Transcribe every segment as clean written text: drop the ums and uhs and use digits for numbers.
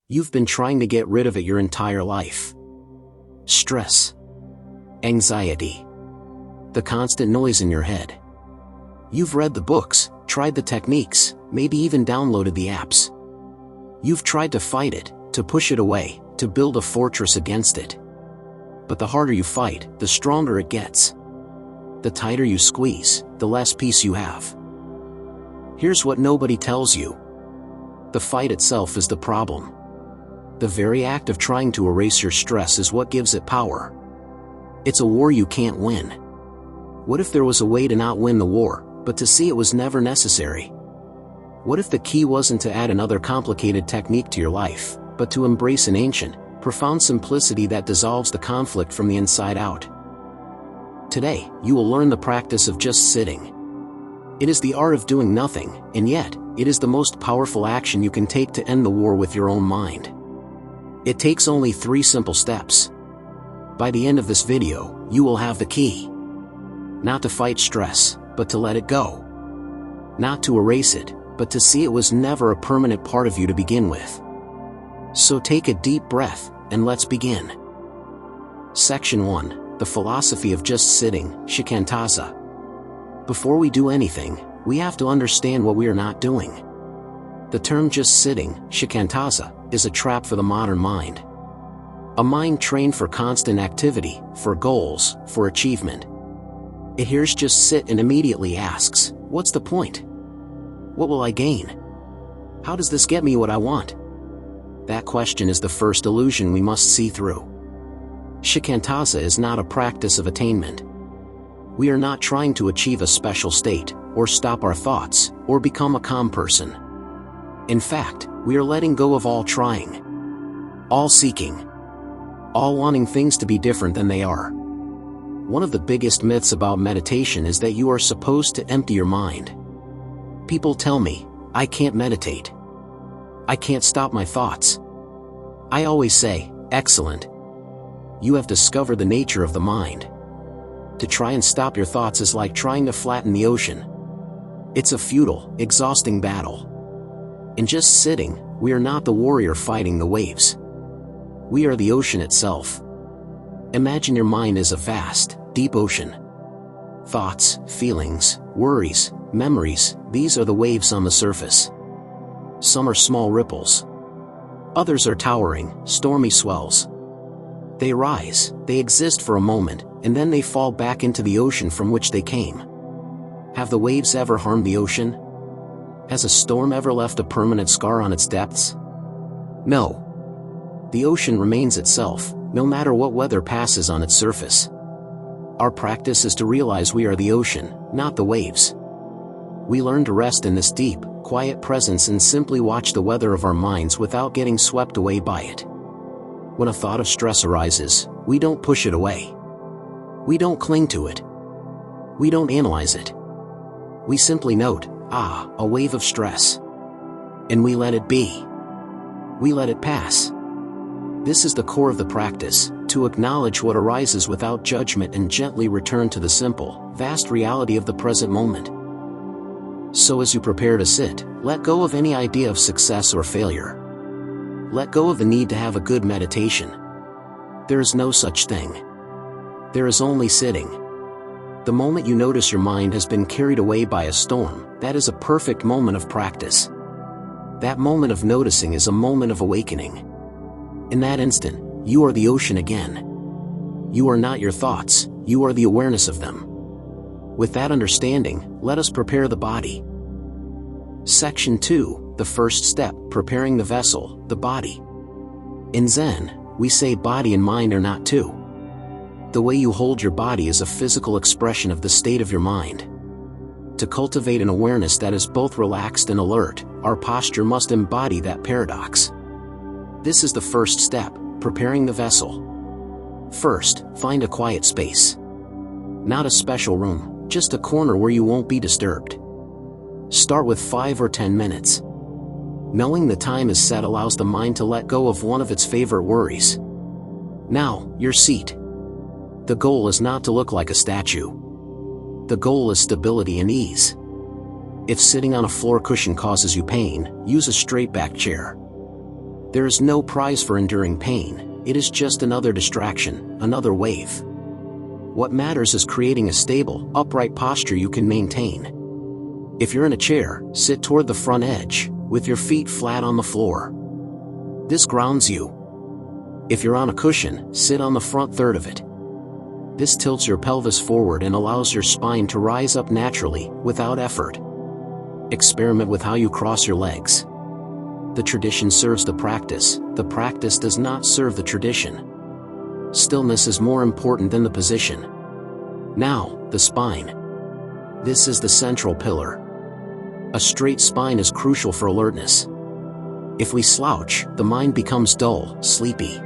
You've been trying to get rid of it your entire life. Stress, anxiety, the constant noise in your head. You've read the books, tried the techniques, maybe even downloaded the apps. You've tried to fight it, to push it away, to build a fortress against it. But the harder you fight, the stronger it gets. The tighter you squeeze, the less peace you have. Here's what nobody tells you. The fight itself is the problem. The very act of trying to erase your stress is what gives it power. It's a war you can't win. What if there was a way to not win the war, but to see it was never necessary? What if the key wasn't to add another complicated technique to your life, but to embrace an ancient, profound simplicity that dissolves the conflict from the inside out? Today, you will learn the practice of just sitting. It is the art of doing nothing, and yet, it is the most powerful action you can take to end the war with your own mind. It takes only 3 simple steps. By the end of this video, you will have the key. Not to fight stress, but to let it go. Not to erase it, but to see it was never a permanent part of you to begin with. So take a deep breath, and let's begin. Section 1. The philosophy of just sitting, shikantaza. Before we do anything, we have to understand what we are not doing. The term just sitting, shikantaza, is a trap for the modern mind. A mind trained for constant activity, for goals, for achievement. It hears just sit and immediately asks, what's the point? What will I gain? How does this get me what I want? That question is the first illusion we must see through. Shikantaza is not a practice of attainment. We are not trying to achieve a special state, or stop our thoughts, or become a calm person. In fact, we are letting go of all trying, all seeking, all wanting things to be different than they are. One of the biggest myths about meditation is that you are supposed to empty your mind. People tell me, I can't meditate. I can't stop my thoughts. I always say, excellent. You have discovered the nature of the mind. To try and stop your thoughts is like trying to flatten the ocean. It's a futile, exhausting battle. In just sitting, we are not the warrior fighting the waves. We are the ocean itself. Imagine your mind is a vast, deep ocean. Thoughts, feelings, worries, memories, these are the waves on the surface. Some are small ripples. Others are towering, stormy swells. They rise, they exist for a moment, and then they fall back into the ocean from which they came. Have the waves ever harmed the ocean? Has a storm ever left a permanent scar on its depths? No. The ocean remains itself, no matter what weather passes on its surface. Our practice is to realize we are the ocean, not the waves. We learn to rest in this deep, quiet presence and simply watch the weather of our minds without getting swept away by it. When a thought of stress arises, we don't push it away. We don't cling to it. We don't analyze it. We simply note, a wave of stress. And we let it be. We let it pass. This is the core of the practice, to acknowledge what arises without judgment and gently return to the simple, vast reality of the present moment. So as you prepare to sit, let go of any idea of success or failure. Let go of the need to have a good meditation. There is no such thing. There is only sitting. The moment you notice your mind has been carried away by a storm, that is a perfect moment of practice. That moment of noticing is a moment of awakening. In that instant, you are the ocean again. You are not your thoughts, you are the awareness of them. With that understanding, let us prepare the body. Section 2, the first step, preparing the vessel, the body. In Zen, we say body and mind are not two. The way you hold your body is a physical expression of the state of your mind. To cultivate an awareness that is both relaxed and alert, our posture must embody that paradox. This is the first step, preparing the vessel. First, find a quiet space. Not a special room, just a corner where you won't be disturbed. Start with 5 or 10 minutes. Knowing the time is set allows the mind to let go of one of its favorite worries. Now, your seat. The goal is not to look like a statue. The goal is stability and ease. If sitting on a floor cushion causes you pain, use a straight-back chair. There is no prize for enduring pain, it is just another distraction, another wave. What matters is creating a stable, upright posture you can maintain. If you're in a chair, sit toward the front edge, with your feet flat on the floor. This grounds you. If you're on a cushion, sit on the front third of it. This tilts your pelvis forward and allows your spine to rise up naturally, without effort. Experiment with how you cross your legs. The tradition serves the practice does not serve the tradition. Stillness is more important than the position. Now, the spine. This is the central pillar. A straight spine is crucial for alertness. If we slouch, the mind becomes dull, sleepy.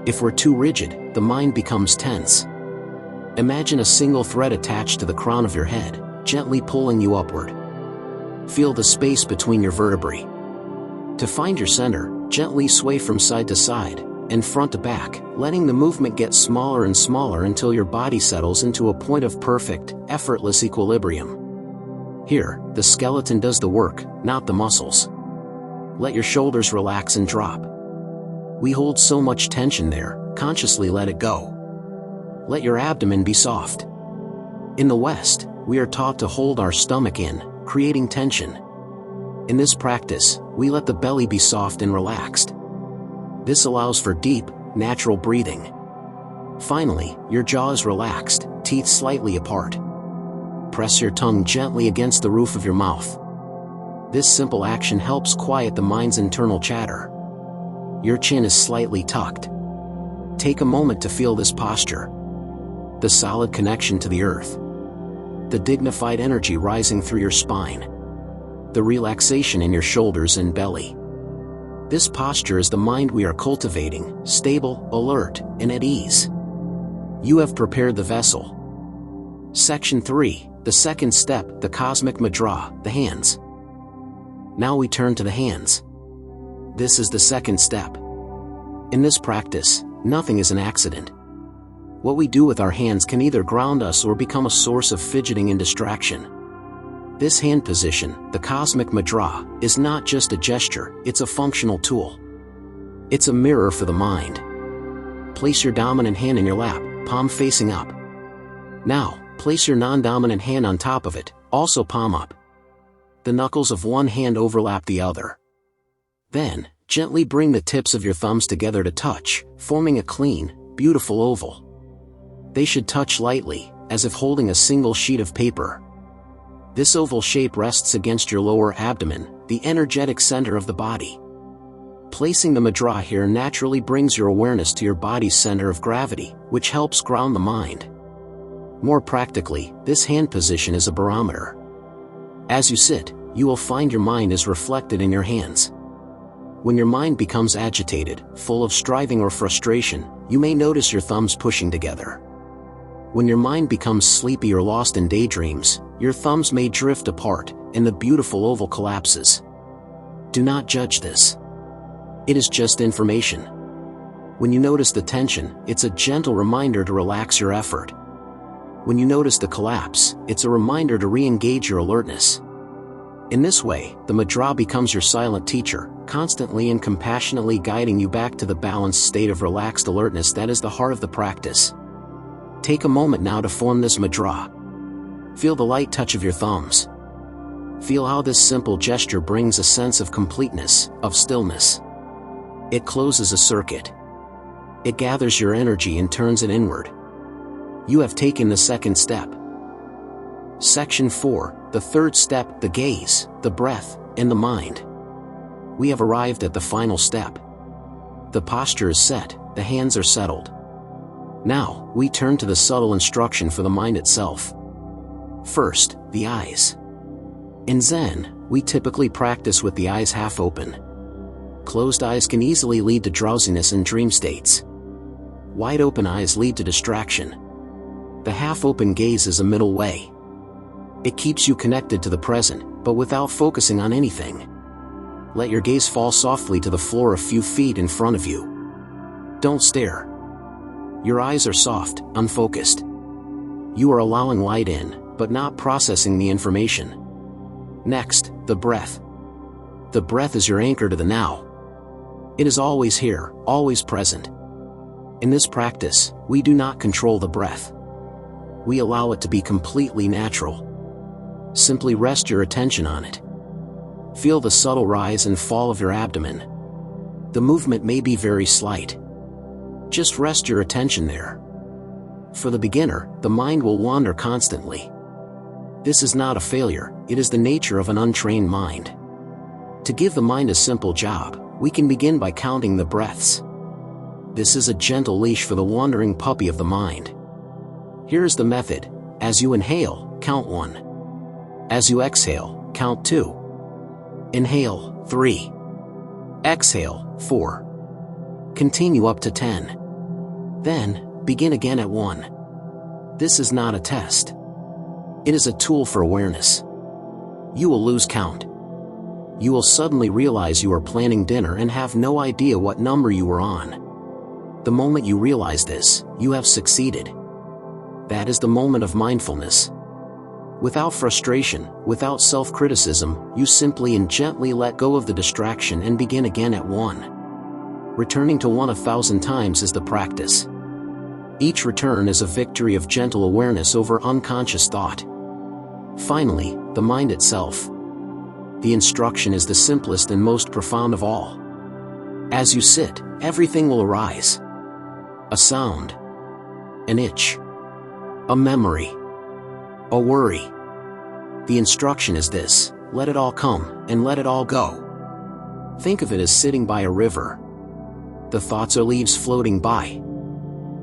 If we're too rigid, the mind becomes tense. Imagine a single thread attached to the crown of your head, gently pulling you upward. Feel the space between your vertebrae. To find your center, gently sway from side to side, and front to back, letting the movement get smaller and smaller until your body settles into a point of perfect, effortless equilibrium. Here, the skeleton does the work, not the muscles. Let your shoulders relax and drop. We hold so much tension there, consciously let it go. Let your abdomen be soft. In the West, we are taught to hold our stomach in, creating tension. In this practice, we let the belly be soft and relaxed. This allows for deep, natural breathing. Finally, your jaw is relaxed, teeth slightly apart. Press your tongue gently against the roof of your mouth. This simple action helps quiet the mind's internal chatter. Your chin is slightly tucked. Take a moment to feel this posture. The solid connection to the earth. The dignified energy rising through your spine. The relaxation in your shoulders and belly. This posture is the mind we are cultivating, stable, alert, and at ease. You have prepared the vessel. Section 3, the second step, the cosmic mudra, the hands. Now we turn to the hands. This is the second step. In this practice, nothing is an accident. What we do with our hands can either ground us or become a source of fidgeting and distraction. This hand position, the cosmic mudra, is not just a gesture, it's a functional tool. It's a mirror for the mind. Place your dominant hand in your lap, palm facing up. Now, place your non-dominant hand on top of it, also palm up. The knuckles of one hand overlap the other. Then, gently bring the tips of your thumbs together to touch, forming a clean, beautiful oval. They should touch lightly, as if holding a single sheet of paper. This oval shape rests against your lower abdomen, the energetic center of the body. Placing the mudra here naturally brings your awareness to your body's center of gravity, which helps ground the mind. More practically, this hand position is a barometer. As you sit, you will find your mind is reflected in your hands. When your mind becomes agitated, full of striving or frustration, you may notice your thumbs pushing together. When your mind becomes sleepy or lost in daydreams, your thumbs may drift apart, and the beautiful oval collapses. Do not judge this. It is just information. When you notice the tension, it's a gentle reminder to relax your effort. When you notice the collapse, it's a reminder to re-engage your alertness. In this way, the mudra becomes your silent teacher, constantly and compassionately guiding you back to the balanced state of relaxed alertness that is the heart of the practice. Take a moment now to form this mudra. Feel the light touch of your thumbs. Feel how this simple gesture brings a sense of completeness, of stillness. It closes a circuit. It gathers your energy and turns it inward. You have taken the second step. Section 4, the third step, the gaze, the breath, and the mind. We have arrived at the final step. The posture is set, the hands are settled. Now, we turn to the subtle instruction for the mind itself. First, the eyes. In Zen, we typically practice with the eyes half open. Closed eyes can easily lead to drowsiness and dream states. Wide open eyes lead to distraction. The half-open gaze is a middle way. It keeps you connected to the present, but without focusing on anything. Let your gaze fall softly to the floor a few feet in front of you. Don't stare. Your eyes are soft, unfocused. You are allowing light in, but not processing the information. Next, the breath. The breath is your anchor to the now. It is always here, always present. In this practice, we do not control the breath. We allow it to be completely natural. Simply rest your attention on it. Feel the subtle rise and fall of your abdomen. The movement may be very slight. Just rest your attention there. For the beginner, the mind will wander constantly. This is not a failure, it is the nature of an untrained mind. To give the mind a simple job, we can begin by counting the breaths. This is a gentle leash for the wandering puppy of the mind. Here is the method. As you inhale, count 1. As you exhale, count 2. Inhale, 3. Exhale, 4. Continue up to 10. Then, begin again at 1. This is not a test. It is a tool for awareness. You will lose count. You will suddenly realize you are planning dinner and have no idea what number you were on. The moment you realize this, you have succeeded. That is the moment of mindfulness. Without frustration, without self-criticism, you simply and gently let go of the distraction and begin again at 1. Returning to 1 1,000 times is the practice. Each return is a victory of gentle awareness over unconscious thought. Finally, the mind itself. The instruction is the simplest and most profound of all. As you sit, everything will arise. A sound. An itch. A memory. A worry. The instruction is this: let it all come, and let it all go. Think of it as sitting by a river. The thoughts are leaves floating by.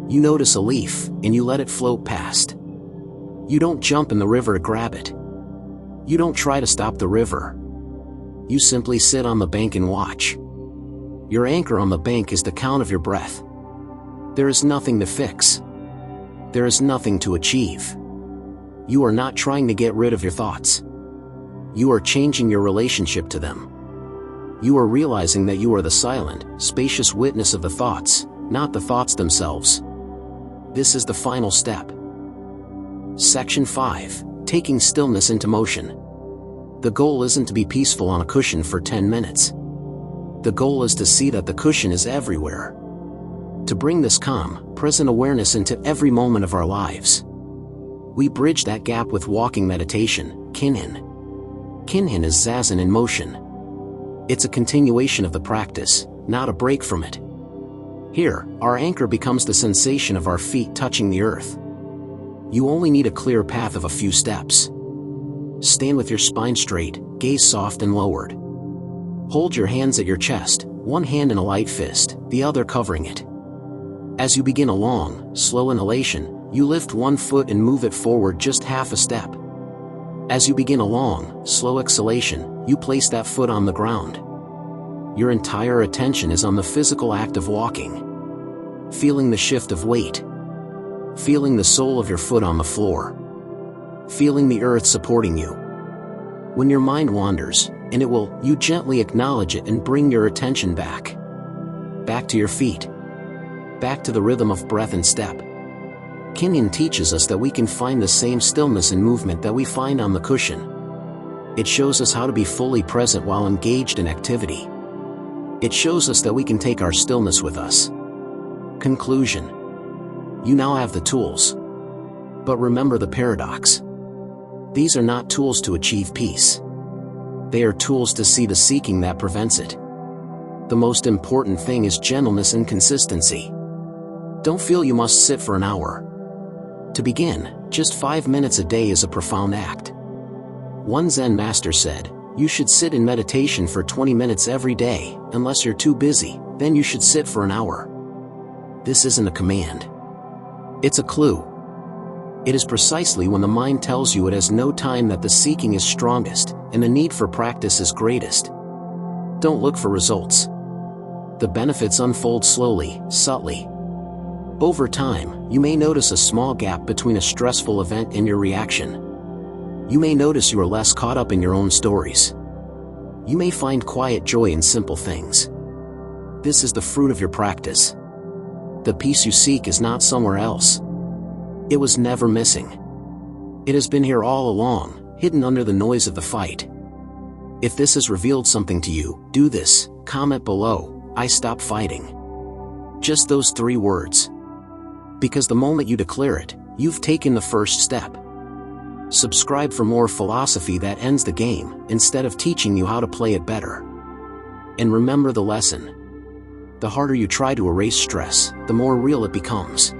You notice a leaf, and you let it float past. You don't jump in the river to grab it. You don't try to stop the river. You simply sit on the bank and watch. Your anchor on the bank is the count of your breath. There is nothing to fix. There is nothing to achieve. You are not trying to get rid of your thoughts. You are changing your relationship to them. You are realizing that you are the silent, spacious witness of the thoughts, not the thoughts themselves. This is the final step. Section 5. Taking stillness into motion. The goal isn't to be peaceful on a cushion for 10 minutes. The goal is to see that the cushion is everywhere. To bring this calm, present awareness into every moment of our lives. We bridge that gap with walking meditation, kinhin. Kinhin is zazen in motion. It's a continuation of the practice, not a break from it. Here, our anchor becomes the sensation of our feet touching the earth. You only need a clear path of a few steps. Stand with your spine straight, gaze soft and lowered. Hold your hands at your chest, one hand in a light fist, the other covering it. As you begin a long, slow inhalation, you lift one foot and move it forward just half a step. As you begin a long, slow exhalation, you place that foot on the ground. Your entire attention is on the physical act of walking. Feeling the shift of weight. Feeling the sole of your foot on the floor. Feeling the earth supporting you. When your mind wanders, and it will, you gently acknowledge it and bring your attention back. Back to your feet. Back to the rhythm of breath and step. Kinhin teaches us that we can find the same stillness and movement that we find on the cushion. It shows us how to be fully present while engaged in activity. It shows us that we can take our stillness with us. Conclusion. You now have the tools. But remember the paradox. These are not tools to achieve peace. They are tools to see the seeking that prevents it. The most important thing is gentleness and consistency. Don't feel you must sit for an hour. To begin, just 5 minutes a day is a profound act. One Zen master said, you should sit in meditation for 20 minutes every day, unless you're too busy, then you should sit for an hour. This isn't a command. It's a clue. It is precisely when the mind tells you it has no time that the seeking is strongest, and the need for practice is greatest. Don't look for results. The benefits unfold slowly, subtly. Over time, you may notice a small gap between a stressful event and your reaction. You may notice you are less caught up in your own stories. You may find quiet joy in simple things. This is the fruit of your practice. The peace you seek is not somewhere else. It was never missing. It has been here all along, hidden under the noise of the fight. If this has revealed something to you, do this: comment below, I stop fighting. Just those 3 words. Because the moment you declare it, you've taken the first step. Subscribe for more philosophy that ends the game, instead of teaching you how to play it better. And remember the lesson. The harder you try to erase stress, the more real it becomes.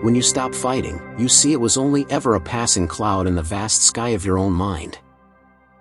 When you stop fighting, you see it was only ever a passing cloud in the vast sky of your own mind.